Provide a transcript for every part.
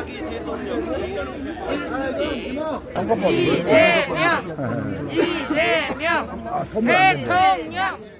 차기 대통령 이재명 대통령.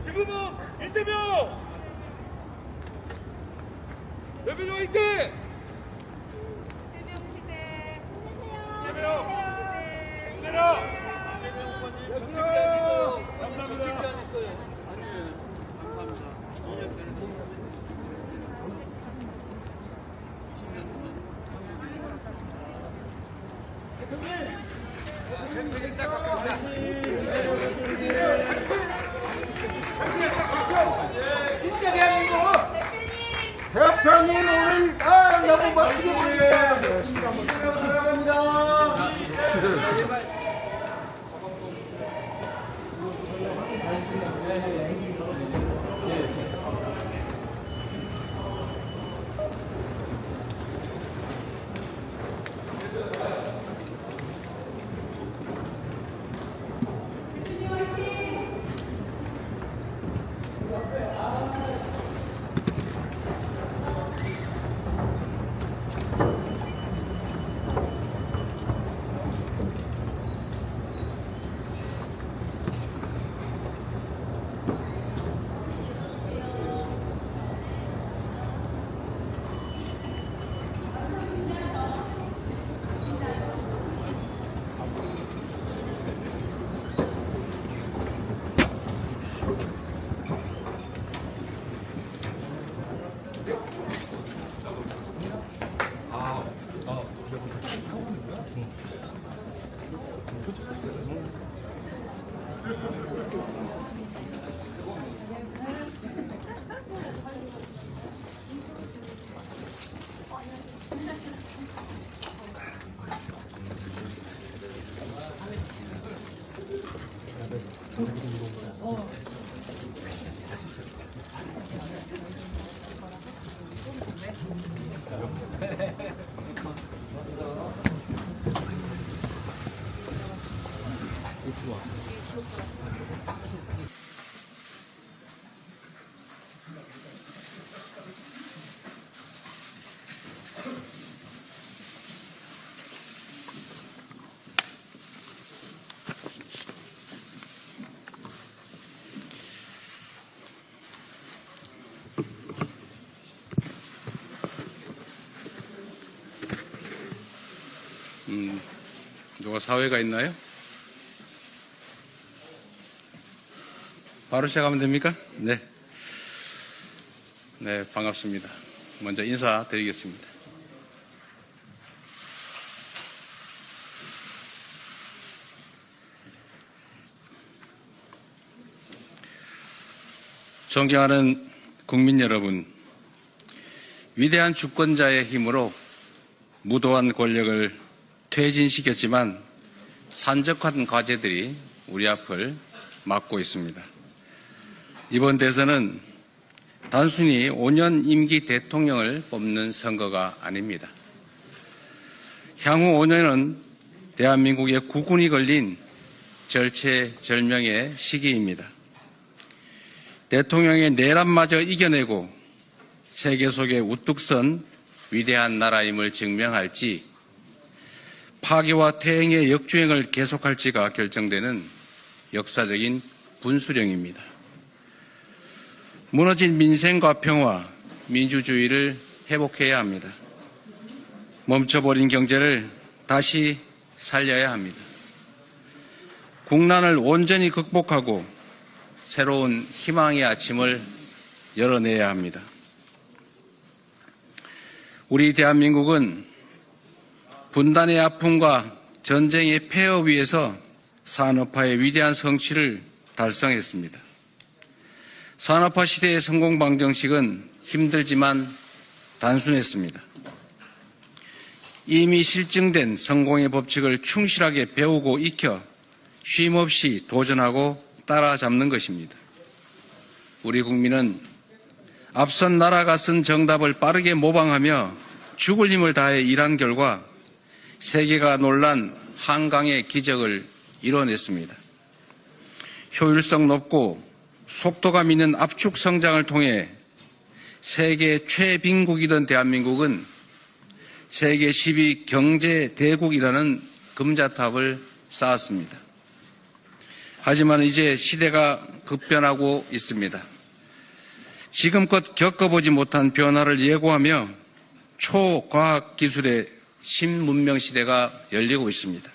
지금은 이재명! 대표님 화이팅! 이재명! 진짜 대한민국 대표님 오늘 너무 멋지게 보여요. 사랑합니다. 누가 사회가 있나요? 바로 시작하면 됩니까? 네. 네, 반갑습니다. 먼저 인사드리겠습니다. 존경하는 국민 여러분, 위대한 주권자의 힘으로 무도한 권력을 퇴진시켰지만 산적한 과제들이 우리 앞을 막고 있습니다. 이번 대선은 단순히 5년 임기 대통령을 뽑는 선거가 아닙니다. 향후 5년은 대한민국의 국군이 걸린 절체절명의 시기입니다. 대통령의 내란마저 이겨내고 세계 속에 우뚝 선 위대한 나라임을 증명할지 파괴와 퇴행의 역주행을 계속할지가 결정되는 역사적인 분수령입니다. 무너진 민생과 평화, 민주주의를 회복해야 합니다. 멈춰버린 경제를 다시 살려야 합니다. 국난을 온전히 극복하고 새로운 희망의 아침을 열어내야 합니다. 우리 대한민국은 분단의 아픔과 전쟁의 폐허 위에서 산업화의 위대한 성취를 달성했습니다. 산업화 시대의 성공 방정식은 힘들지만 단순했습니다. 이미 실증된 성공의 법칙을 충실하게 배우고 익혀 쉼없이 도전하고 따라잡는 것입니다. 우리 국민은 앞선 나라가 쓴 정답을 빠르게 모방하며 죽을 힘을 다해 일한 결과 세계가 놀란 한강의 기적을 이뤄냈습니다. 효율성 높고 속도감 있는 압축 성장을 통해 세계 최빈국이던 대한민국은 세계 10위 경제 대국이라는 금자탑을 쌓았습니다. 하지만 이제 시대가 급변하고 있습니다. 지금껏 겪어보지 못한 변화를 예고하며 초과학기술의 신문명 시대가 열리고 있습니다.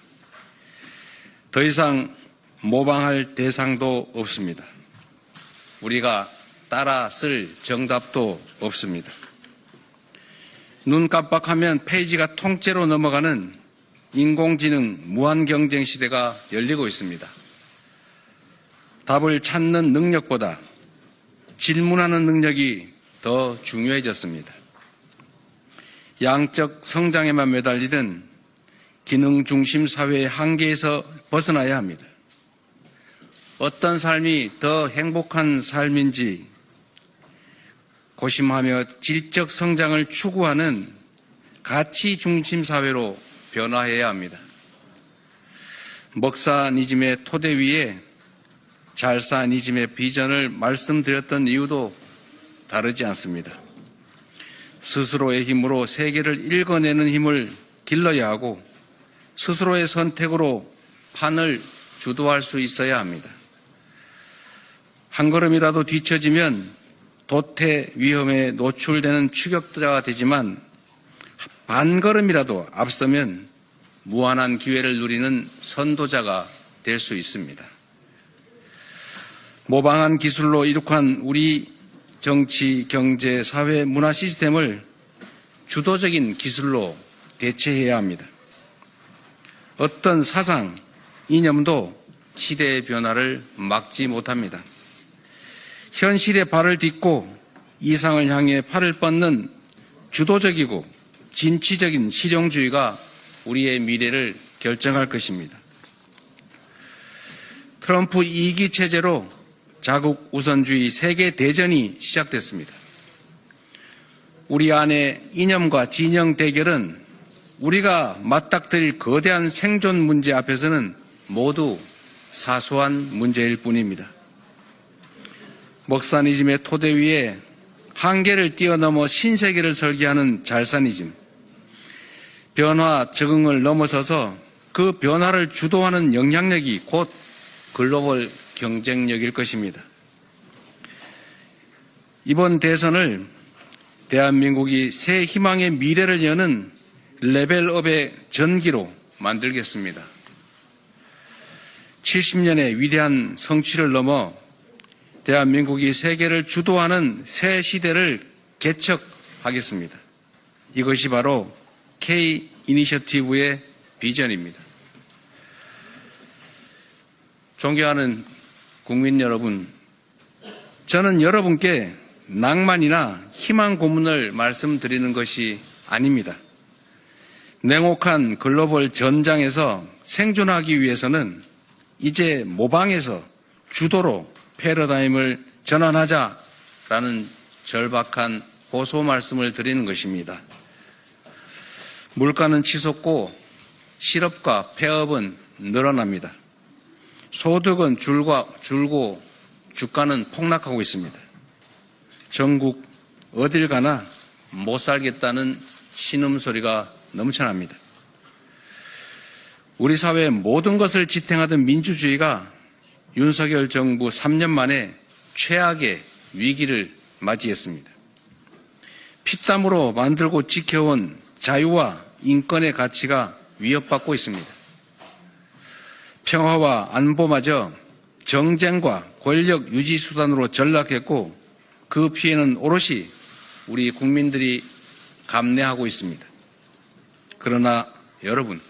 더 이상 모방할 대상도 없습니다. 우리가 따라 쓸 정답도 없습니다. 눈 깜빡하면 페이지가 통째로 넘어가는 인공지능 무한경쟁 시대가 열리고 있습니다. 답을 찾는 능력보다 질문하는 능력이 더 중요해졌습니다. 양적 성장에만 매달리던 기능 중심 사회의 한계에서 벗어나야 합니다. 어떤 삶이 더 행복한 삶인지 고심하며 질적 성장을 추구하는 가치 중심 사회로 변화해야 합니다. 먹사니즘의 토대 위에 잘사니즘의 비전을 말씀드렸던 이유도 다르지 않습니다. 스스로의 힘으로 세계를 읽어내는 힘을 길러야 하고 스스로의 선택으로 판을 주도할 수 있어야 합니다. 한 걸음이라도 뒤처지면 도태 위험에 노출되는 추격자가 되지만 반 걸음이라도 앞서면 무한한 기회를 누리는 선도자가 될 수 있습니다. 모방한 기술로 이룩한 우리 정치, 경제, 사회, 문화 시스템을 주도적인 기술로 대체해야 합니다. 어떤 사상, 이념도 시대의 변화를 막지 못합니다. 현실에 발을 딛고 이상을 향해 팔을 뻗는 주도적이고 진취적인 실용주의가 우리의 미래를 결정할 것입니다. 트럼프 2기 체제로 자국 우선주의 세계 대전이 시작됐습니다. 우리 안의 이념과 진영 대결은 우리가 맞닥뜨릴 거대한 생존 문제 앞에서는 모두 사소한 문제일 뿐입니다. 먹사니즘의 토대 위에 한계를 뛰어넘어 신세계를 설계하는 잘사니즘, 변화 적응을 넘어서서 그 변화를 주도하는 영향력이 곧 글로벌 경쟁력일 것입니다. 이번 대선을 대한민국이 새 희망의 미래를 여는 레벨업의 전기로 만들겠습니다. 70년의 위대한 성취를 넘어 대한민국이 세계를 주도하는 새 시대를 개척하겠습니다. 이것이 바로 K 이니셔티브의 비전입니다. 존경하는 국민 여러분, 저는 여러분께 낭만이나 희망 고문을 말씀드리는 것이 아닙니다. 냉혹한 글로벌 전장에서 생존하기 위해서는 이제 모방에서 주도로 패러다임을 전환하자라는 절박한 호소 말씀을 드리는 것입니다. 물가는 치솟고 실업과 폐업은 늘어납니다. 소득은 줄고 주가는 폭락하고 있습니다. 전국 어딜 가나 못 살겠다는 신음소리가 넘쳐납니다. 우리 사회의 모든 것을 지탱하던 민주주의가 윤석열 정부 3년 만에 최악의 위기를 맞이했습니다. 피땀으로 만들고 지켜온 자유와 인권의 가치가 위협받고 있습니다. 평화와 안보마저 정쟁과 권력 유지 수단으로 전락했고 그 피해는 오롯이 우리 국민들이 감내하고 있습니다. 그러나 여러분,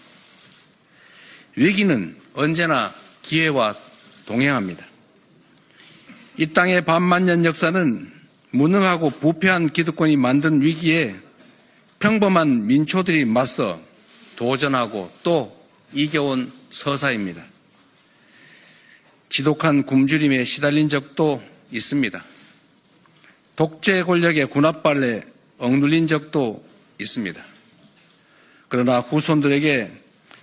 위기는 언제나 기회와 동행합니다. 이 땅의 반만년 역사는 무능하고 부패한 기득권이 만든 위기에 평범한 민초들이 맞서 도전하고 또 이겨온 서사입니다. 지독한 굶주림에 시달린 적도 있습니다. 독재 권력의 군합발에 억눌린 적도 있습니다. 그러나 후손들에게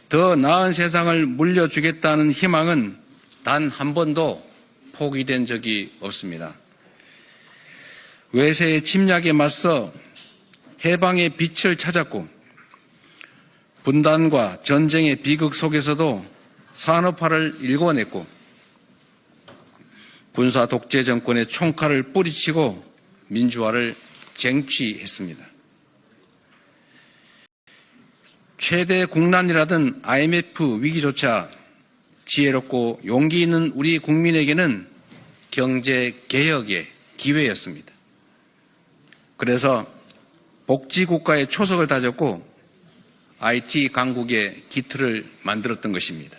더 나은 세상을 물려주겠다는 희망은 단 한 번도 포기된 적이 없습니다. 외세의 침략에 맞서 해방의 빛을 찾았고 분단과 전쟁의 비극 속에서도 산업화를 일궈냈고 군사 독재 정권의 총칼을 뿌리치고 민주화를 쟁취했습니다. 최대 국난이라던 IMF 위기조차 지혜롭고 용기 있는 우리 국민에게는 경제개혁의 기회였습니다. 그래서 복지국가의 초석을 다졌고 IT 강국의 기틀을 만들었던 것입니다.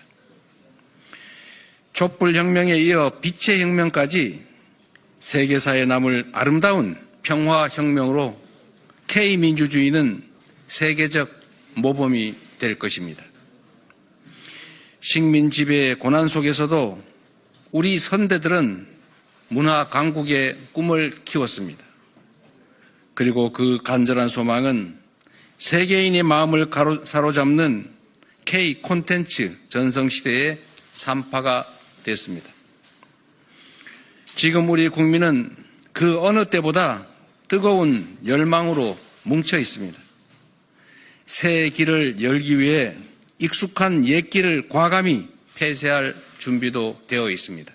촛불혁명에 이어 빛의 혁명까지 세계사에 남을 아름다운 평화혁명으로 K민주주의는 세계적 모범이 될 것입니다. 식민 지배의 고난 속에서도 우리 선대들은 문화 강국의 꿈을 키웠습니다. 그리고 그 간절한 소망은 세계인의 마음을 사로잡는 K 콘텐츠 전성시대의 산파가 됐습니다. 지금 우리 국민은 그 어느 때보다 뜨거운 열망으로 뭉쳐 있습니다. 새 길을 열기 위해 익숙한 옛 길을 과감히 폐쇄할 준비도 되어 있습니다.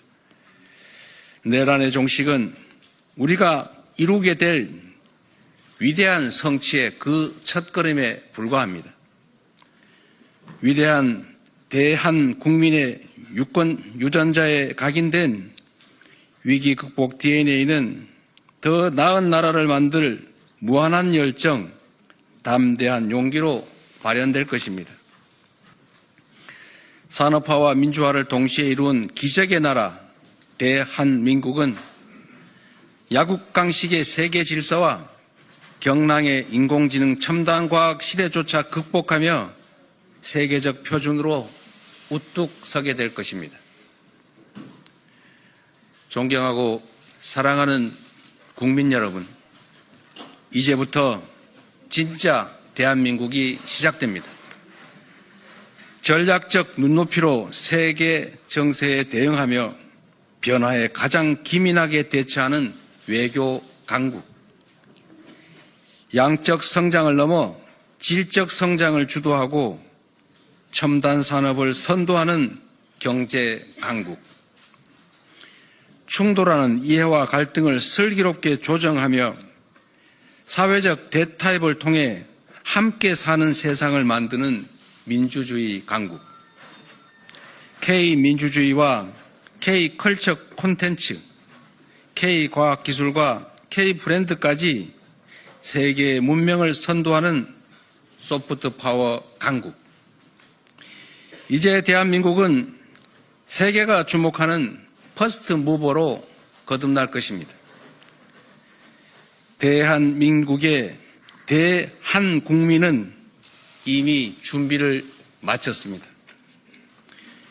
내란의 종식은 우리가 이루게 될 위대한 성취의 그 첫걸음에 불과합니다. 위대한 대한 국민의 유전자에 각인된 위기 극복 DNA는 더 나은 나라를 만들 무한한 열정, 담대한 용기로 발현될 것입니다. 산업화와 민주화를 동시에 이룬 기적의 나라 대한민국은 야국강식의 세계 질서와 경랑의 인공지능 첨단과학 시대조차 극복하며 세계적 표준으로 우뚝 서게 될 것입니다. 존경하고 사랑하는 국민 여러분, 이제부터 진짜 대한민국이 시작됩니다. 전략적 눈높이로 세계 정세에 대응하며 변화에 가장 기민하게 대처하는 외교 강국, 양적 성장을 넘어 질적 성장을 주도하고 첨단 산업을 선도하는 경제 강국, 충돌하는 이해와 갈등을 슬기롭게 조정하며 사회적 대타협을 통해 함께 사는 세상을 만드는 민주주의 강국, K민주주의와 K컬처 콘텐츠, K과학기술과 K브랜드까지 세계의 문명을 선도하는 소프트 파워 강국. 이제 대한민국은 세계가 주목하는 퍼스트 무버로 거듭날 것입니다. 대한민국의 대한국민은 이미 준비를 마쳤습니다.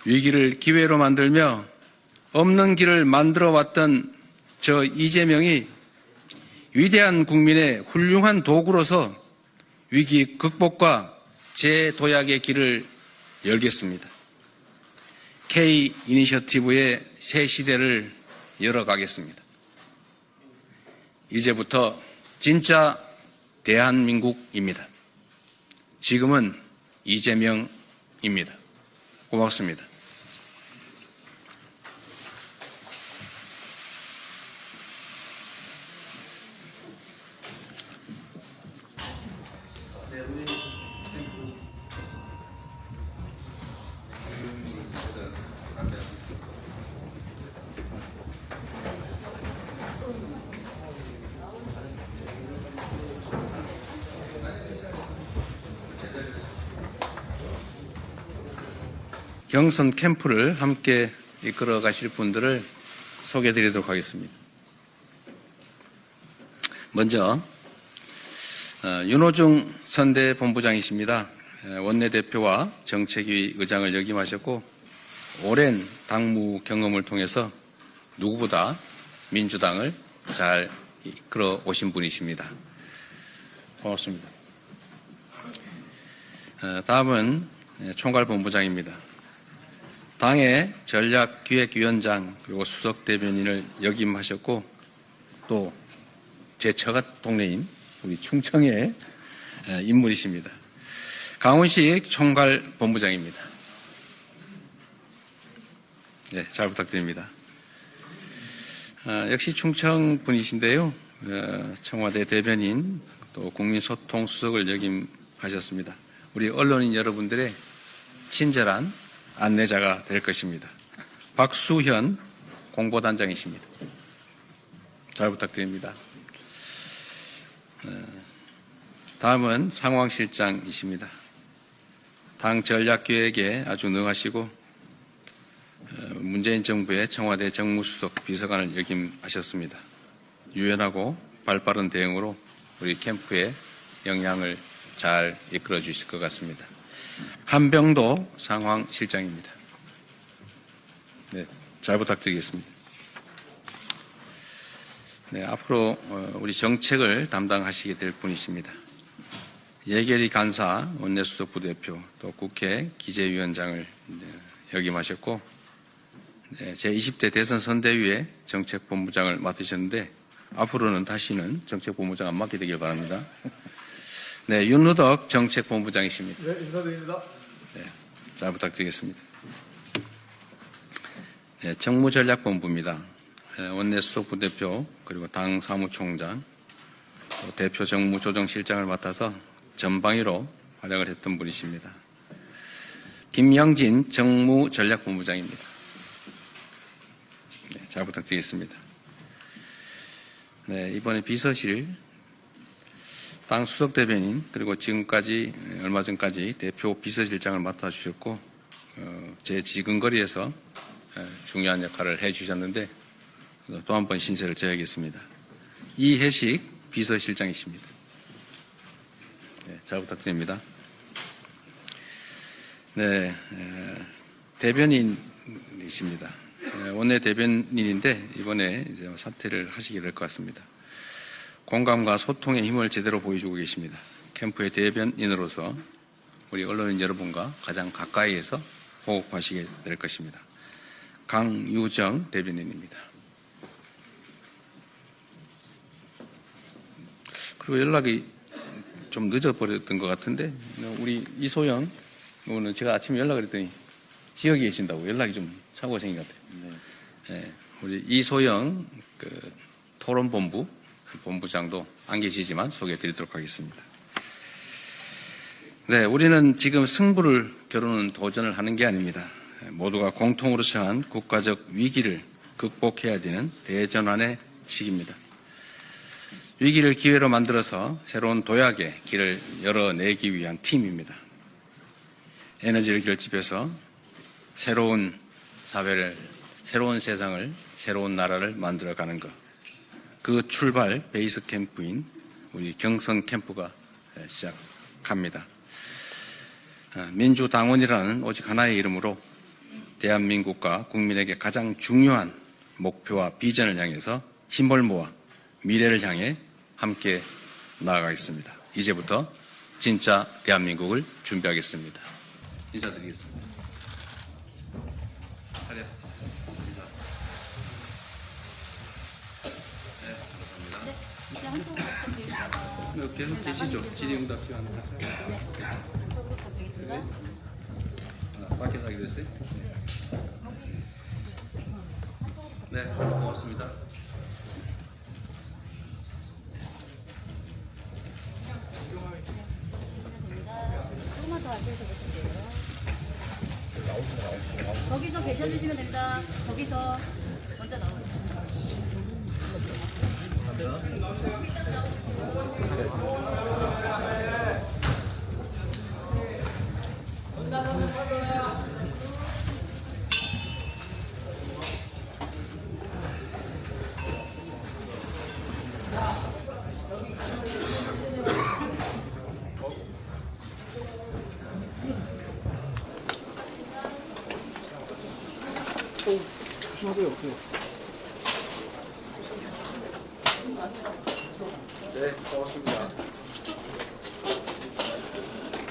위기를 기회로 만들며 없는 길을 만들어 왔던 저 이재명이 위대한 국민의 훌륭한 도구로서 위기 극복과 재도약의 길을 열겠습니다. K 이니셔티브의 새 시대를 열어가겠습니다. 이제부터 진짜 대한민국입니다. 지금은 이재명입니다. 고맙습니다. 경선 캠프를 함께 이끌어 가실 분들을 소개해 드리도록 하겠습니다. 먼저 윤호중 선대본부장이십니다. 원내대표와 정책위 의장을 역임하셨고 오랜 당무 경험을 통해서 누구보다 민주당을 잘 이끌어 오신 분이십니다. 고맙습니다. 다음은 총괄본부장입니다. 당의 전략기획위원장 그리고 수석대변인을 역임하셨고 또 제 처가 동네인 우리 충청의 인물이십니다. 강훈식 총괄본부장입니다. 네, 잘 부탁드립니다. 역시 충청 분이신데요. 청와대 대변인 또 국민소통수석을 역임하셨습니다. 우리 언론인 여러분들의 친절한 안내자가 될 것입니다. 박수현 공보단장이십니다. 잘 부탁드립니다. 다음은 상황실장이십니다. 당 전략기획에 아주 능하시고 문재인 정부의 청와대 정무수석 비서관을 역임하셨습니다. 유연하고 발빠른 대응으로 우리 캠프의 역량을 잘 이끌어 주실 것 같습니다. 한병도 상황실장입니다. 네, 잘 부탁드리겠습니다. 네, 앞으로 우리 정책을 담당하시게 될 분이십니다. 예결위 간사 원내수석 부대표 또 국회 기재위원장을 역임하셨고 제20대 대선 선대위의 정책본부장을 맡으셨는데 앞으로는 다시는 정책본부장 안 맡게 되길 바랍니다. 네, 윤호덕 정책본부장이십니다. 네, 인사드립니다. 네, 잘 부탁드리겠습니다. 네, 정무전략본부입니다. 원내수석 부대표 그리고 당 사무총장 또 대표 정무조정실장을 맡아서 전방위로 활약을 했던 분이십니다. 김영진 정무전략본부장입니다. 네, 잘 부탁드리겠습니다. 네, 이번에 비서실 당 수석대변인 그리고 지금까지 얼마 전까지 대표 비서실장을 맡아주셨고 제 지근거리에서 중요한 역할을 해주셨는데 또 한 번 신세를 져야겠습니다. 이혜식 비서실장이십니다. 네, 잘 부탁드립니다. 네, 대변인이십니다. 원내 대변인인데 이번에 이제 사퇴를 하시게 될 것 같습니다. 공감과 소통의 힘을 제대로 보여주고 계십니다. 캠프의 대변인으로서 우리 언론인 여러분과 가장 가까이에서 호흡하시게 될 것입니다. 강유정 대변인입니다. 그리고 연락이 좀 늦어버렸던 것 같은데 우리 이소영 오늘 제가 아침에 연락을 했더니 지역에 계신다고 연락이 좀 차고 생긴 것 같아요. 네, 우리 이소영 토론본부 본부장도 안 계시지만 소개해 드리도록 하겠습니다. 네, 우리는 지금 승부를 겨루는 도전을 하는 게 아닙니다. 모두가 공통으로 처한 국가적 위기를 극복해야 되는 대전환의 시기입니다. 위기를 기회로 만들어서 새로운 도약의 길을 열어내기 위한 팀입니다. 에너지를 결집해서 새로운 사회를, 새로운 세상을, 새로운 나라를 만들어가는 것. 그 출발 베이스 캠프인 우리 경선 캠프가 시작합니다. 민주당원이라는 오직 하나의 이름으로 대한민국과 국민에게 가장 중요한 목표와 비전을 향해서 힘을 모아 미래를 향해 함께 나아가겠습니다. 이제부터 진짜 대한민국을 준비하겠습니다. 인사드리겠습니다. 네, 감사합니다. 계속 계시죠? 질의응답 시간입니다. 밖에서 하기로 했어요? 네, 고맙습니다. 조금만 더 앉아서 계실게요. 거기서 계셔주시면 됩니다. 거기서 먼저 나오세요. 네, 고맙습니다.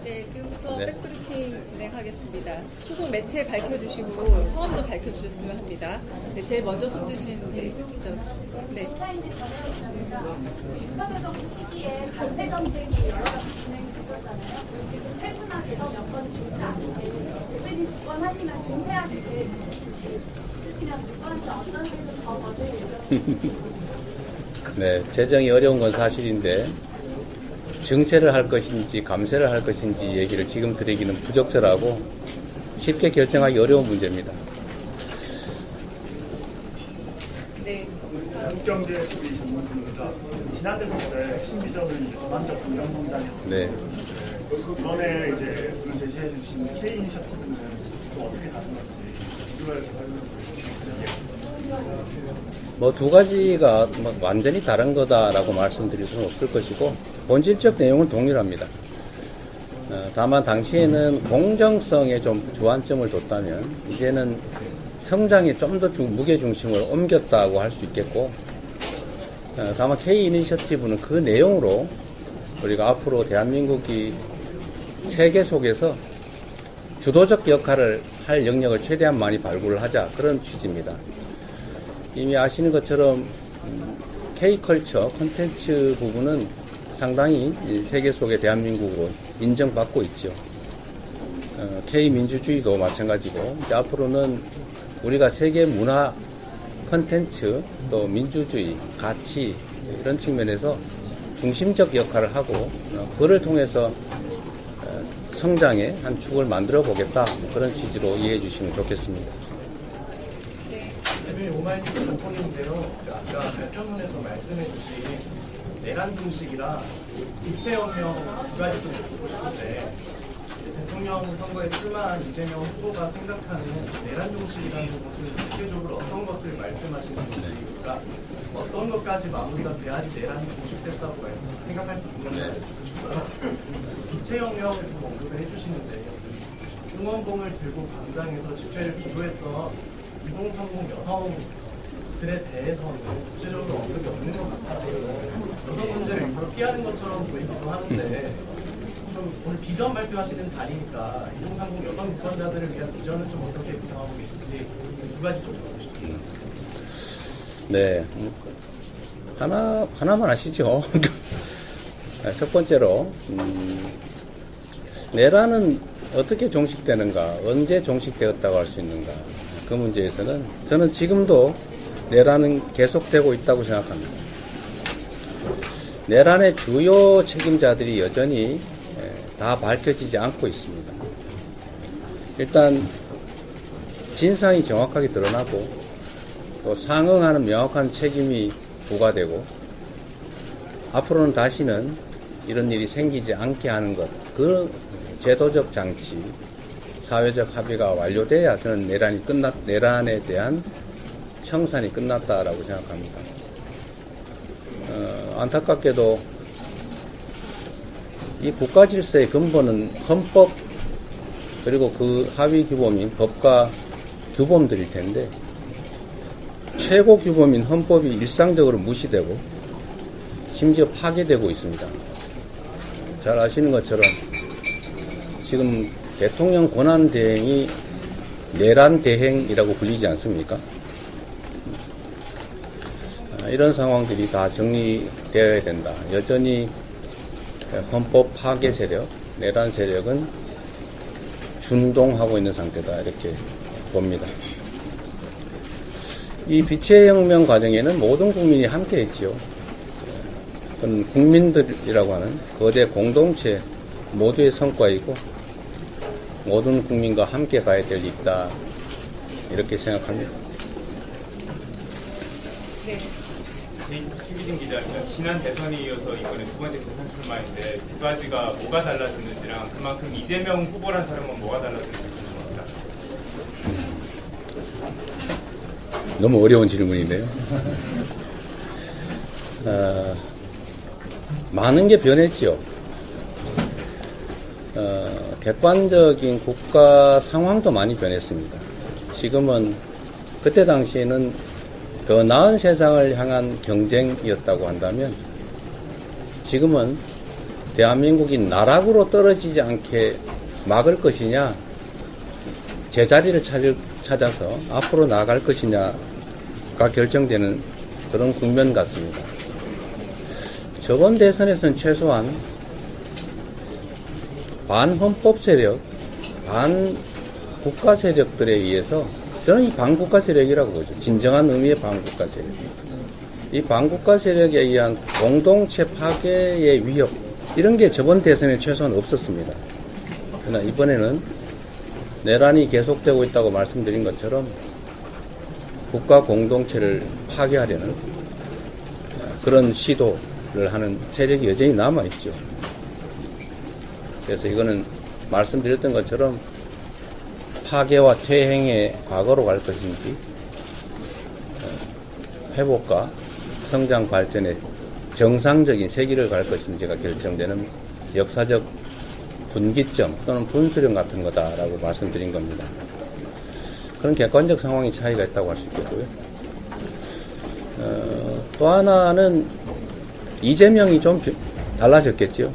네, 지금부터 네. 백브리핑 진행하겠습니다. 소속 매체 밝혀주시고 성함도 밝혀주셨으면 합니다. 네, 제일 먼저 손 드신 네, 있어. 네. 윤석열 정부 시기에 관세 정책이 여러 가지 진행됐었잖아요. 그리고 지금 세수나 개선 여건이 좋지 않은데 대표님 집권하시면 중세하시길 있으시면 그거한테 어떤 식으로 더 먼저 네, 재정이 어려운 건 사실인데 증세를 할 것인지 감세를 할 것인지 얘기를 지금 드리기는 부적절하고 쉽게 결정하기 어려운 문제입니다. 네. 국경제 우리 전문가입니다. 지난 대선때 신비전을 이제 전반적 공정 성장이었는데 네. 그번에 이제 오늘 제시해 주신 K 이니셔티브는 또 어떻게 다른 건지 이거에서 설명해 주시죠. 뭐 두 가지가 뭐 완전히 다른 거다라고 말씀드릴 수는 없을 것이고 본질적 내용은 동일합니다. 다만 당시에는 공정성에 좀 주안점을 뒀다면 이제는 성장에 좀 더 무게 중심을 옮겼다고 할 수 있겠고 다만 K 이니셔티브는 그 내용으로 우리가 앞으로 대한민국이 세계 속에서 주도적 역할을 할 영역을 최대한 많이 발굴을 하자 그런 취지입니다. 이미 아시는 것처럼 K컬처 콘텐츠 부분은 상당히 세계 속의 대한민국으로 인정받고 있죠. K민주주의도 마찬가지고 이제 앞으로는 우리가 세계 문화 콘텐츠 또 민주주의 가치 이런 측면에서 중심적 역할을 하고 그를 통해서 성장의 한 축을 만들어 보겠다 그런 취지로 이해해 주시면 좋겠습니다. 대표님 오마이뉴스 전통인데요. 아까 발표문에서 말씀해 주신 내란 중식이랑 입체혁명 두 가지 좀 여쭙고 싶은데 대통령 선거에 출마한 이재명 후보가 생각하는 내란 중식이라는 것은 구체적으로 어떤 것들을 말씀하시는 건지 그러니까 어떤 것까지 마무리가 돼야지 내란이 종식됐다고 생각할 수 있는지 여쭙고 싶고요. 입체혁명을 좀 언급을 해주시는데 응원봉을 들고 광장에서 집회를 주도했던 2030 여성들에 대해서는 구체적으로 언급이 없는 것 같아서 여성 문제를 일부러 피하는 것처럼 보이기도 하는데 좀 오늘 비전 발표하시는 자리니까 2030 여성 유권자들을 위한 비전은 좀 어떻게 구상하고 계신지 두 가지 좀 물어보실게요. 네. 하나만 아시죠? 첫 번째로, 내란은 어떻게 종식되는가, 언제 종식되었다고 할 수 있는가, 그 문제에서는 저는 지금도 내란은 계속되고 있다고 생각합니다. 내란의 주요 책임자들이 여전히 다 밝혀지지 않고 있습니다. 일단, 진상이 정확하게 드러나고, 또 상응하는 명확한 책임이 부과되고, 앞으로는 다시는 이런 일이 생기지 않게 하는 것, 그 제도적 장치, 사회적 합의가 완료돼야 저는 내란에 대한 청산이 끝났다라고 생각합니다. 안타깝게도 이 국가 질서의 근본은 헌법 그리고 그 하위 규범인 법과 규범들일 텐데 최고 규범인 헌법이 일상적으로 무시되고 심지어 파괴되고 있습니다. 잘 아시는 것처럼 지금 대통령 권한 대행이 내란 대행이라고 불리지 않습니까? 이런 상황들이 다 정리되어야 된다. 여전히 헌법 파괴 세력, 내란 세력은 준동하고 있는 상태다 이렇게 봅니다. 이 빛의 혁명 과정에는 모든 국민이 함께 했지요. 그건 국민들이라고 하는 거대 공동체 모두의 성과이고 모든 국민과 함께 가야 될 일이다 이렇게 생각합니다. 네. 김기진 기자님, 지난 대선에 이어서 이번에 두 번째 대선 출마인데 두 가지가 뭐가 달라졌는지랑 그만큼 이재명 후보란 사람은 뭐가 달라졌는지 궁금합니다. 너무 어려운 질문인데요. 많은 게 변했지요. 객관적인 국가 상황도 많이 변했습니다. 지금은 그때 당시에는 더 나은 세상을 향한 경쟁이었다고 한다면 지금은 대한민국이 나락으로 떨어지지 않게 막을 것이냐 제자리를 찾아서 앞으로 나아갈 것이냐가 결정되는 그런 국면 같습니다. 저번 대선에서는 최소한 반헌법 세력, 반국가 세력들에 의해서 저는 이 반국가 세력이라고 보죠. 진정한 의미의 반국가 세력. 이 반국가 세력에 의한 공동체 파괴의 위협 이런 게 저번 대선에 최소한 없었습니다. 그러나 이번에는 내란이 계속되고 있다고 말씀드린 것처럼 국가 공동체를 파괴하려는 그런 시도를 하는 세력이 여전히 남아있죠. 그래서 이거는 말씀드렸던 것처럼 파괴와 퇴행의 과거로 갈 것인지 회복과 성장 발전의 정상적인 세기를 갈 것인지가 결정되는 역사적 분기점 또는 분수령 같은 거다라고 말씀드린 겁니다. 그런 객관적 상황의 차이가 있다고 할 수 있겠고요. 또 하나는 이재명이 좀 달라졌겠죠.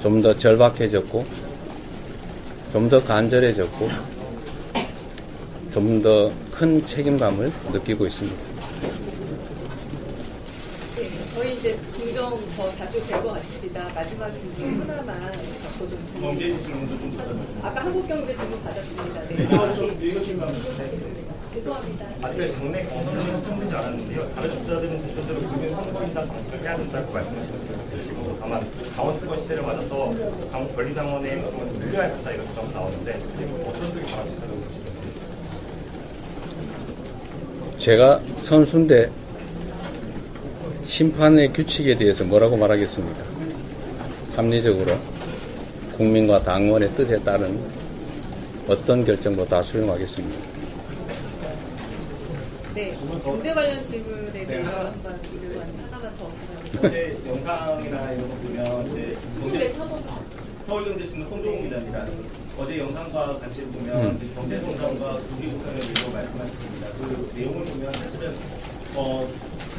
좀 더 절박해졌고 좀 더 간절해졌고 좀 더 큰 책임감을 느끼고 있습니다. 네, 저희 이제 종종 더 자주 뵐 것 같습니다. 마지막 질문 하나만 받고 좀 아까 한국경제 질문 받았습니다. 네. 죄송합니다. 아직까지 당내 경선이 확정되지 않았는데요. 다른 주자들은 대표적으로 국민 선거인단 방식을 해야 된다고 말씀하시고 다만 강원수거 시대를 맞아서 권리당원의 행동을 좀 늘려야 한다 이런 주장 나오는데 어떤 쪽이 바랍니까? 제가 선수인데 심판의 규칙에 대해서 뭐라고 말하겠습니까? 합리적으로 국민과 당원의 뜻에 따른 어떤 결정도 다 수용하겠습니다. 네, 경제 관련 질문에 대해서 한번 하나만 더. 어제 영상이나 이런 거 보면 이제 서울경제신문 송종훈 기자입니다. 어제 영상과 같이 보면 경제성장과 국기국산을 위해서 말씀하셨습니다. 그 내용을 보면 사실은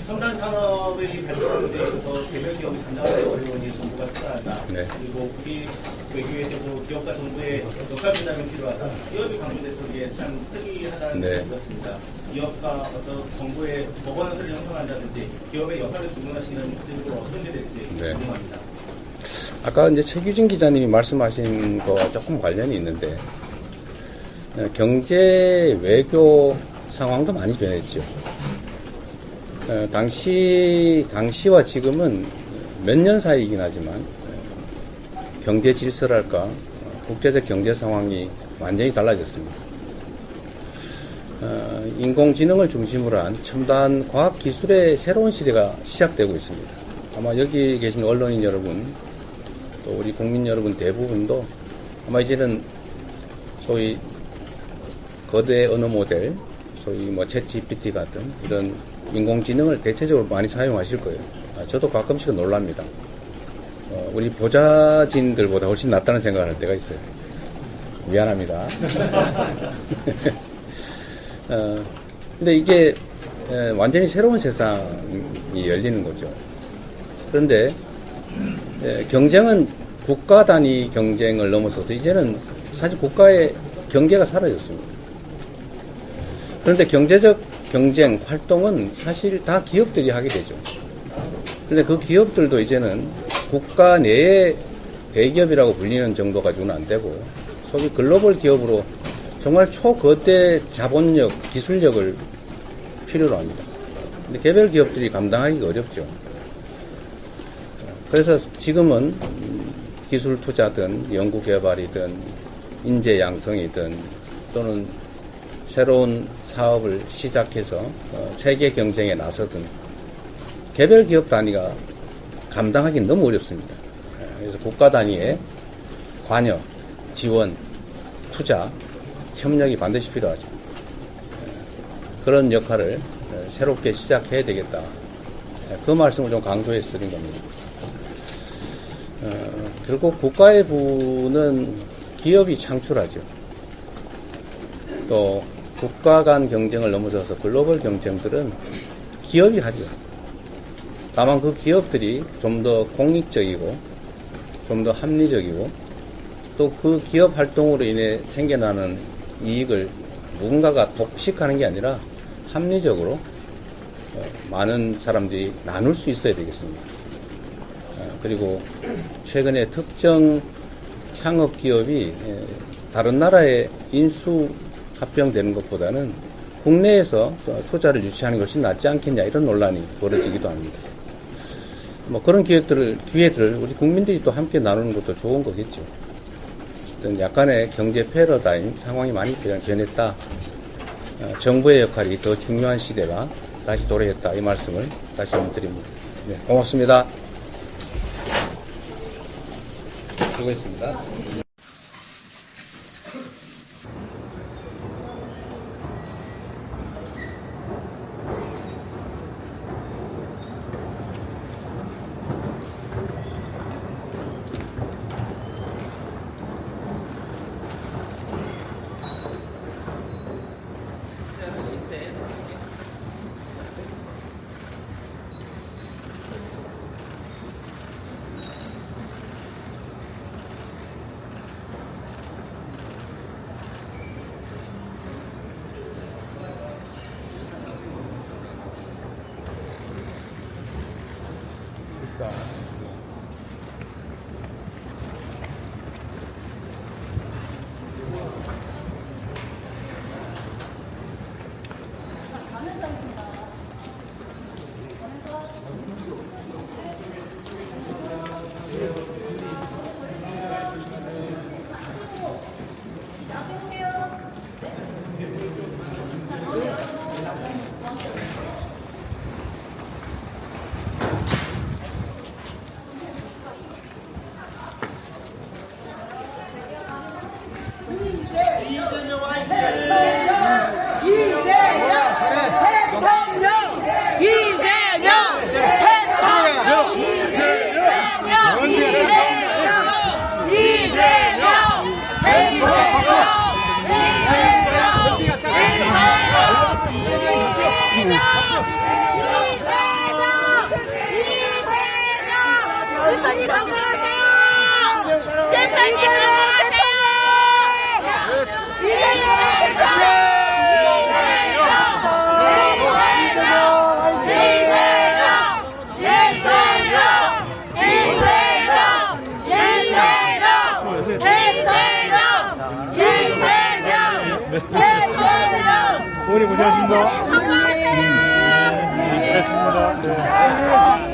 첨단 산업의 발전하는 데 있어서 개별 기업이 단장하기 어려우니 정부가 투자한다. 네. 그리고 국기 외교에서도 기업과 정부의 역할 분담이 필요하다. 기업이 강조돼서 이게 참 특이하다는 생각이 들었습니다. 기업과 어떤 정부의 거버넌스를 형성한다든지 기업의 역할을 중요하시는 구체적으로 어떤 게 될지 궁금합니다. 아까 이제 최규진 기자님이 말씀하신 거와 조금 관련이 있는데 경제 외교 상황도 많이 변했죠. 당시와 지금은 몇 년 사이이긴 하지만 경제 질서랄까 국제적 경제 상황이 완전히 달라졌습니다. 인공지능을 중심으로 한 첨단 과학기술의 새로운 시대가 시작되고 있습니다. 아마 여기 계신 언론인 여러분 또 우리 국민 여러분 대부분도 아마 이제는 소위 거대 언어 모델 소위 뭐 챗GPT 같은 이런 인공지능을 대체적으로 많이 사용하실 거예요. 저도 가끔씩은 놀랍니다. 우리 보좌진들보다 훨씬 낫다는 생각을 할 때가 있어요. 미안합니다. 근데 이게 완전히 새로운 세상이 열리는 거죠. 그런데 경쟁은 국가 단위 경쟁을 넘어서서 이제는 사실 국가의 경계가 사라졌습니다. 그런데 경제적 경쟁 활동은 사실 다 기업들이 하게 되죠. 그런데 그 기업들도 이제는 국가 내의 대기업이라고 불리는 정도 가지고는 안 되고 소위 글로벌 기업으로 정말 초거대 자본력, 기술력을 필요로 합니다. 근데 개별 기업들이 감당하기가 어렵죠. 그래서 지금은 기술 투자든 연구 개발이든 인재 양성이든 또는 새로운 사업을 시작해서 세계 경쟁에 나서든 개별 기업 단위가 감당하기 너무 어렵습니다. 그래서 국가 단위의 관여, 지원, 투자, 협력이 반드시 필요하죠. 그런 역할을 새롭게 시작해야 되겠다. 그 말씀을 좀 강조해서 드린 겁니다. 결국 국가의 부는 기업이 창출하죠. 또 국가 간 경쟁을 넘어서서 글로벌 경쟁들은 기업이 하죠. 다만 그 기업들이 좀 더 공익적이고 좀 더 합리적이고 또 그 기업 활동으로 인해 생겨나는 이익을 누군가가 독식하는 게 아니라 합리적으로 많은 사람들이 나눌 수 있어야 되겠습니다. 그리고 최근에 특정 창업 기업이 다른 나라에 인수 합병되는 것보다는 국내에서 투자를 유치하는 것이 낫지 않겠냐 이런 논란이 벌어지기도 합니다. 뭐 그런 기회들을 우리 국민들이 또 함께 나누는 것도 좋은 거겠죠. 약간의 경제 패러다임 상황이 많이 변했다. 정부의 역할이 더 중요한 시대가 다시 도래했다. 이 말씀을 다시 한번 드립니다. 네, 고맙습니다. 수고했습니다. 어머니 고생하셨습니다. 고생하셨습니다.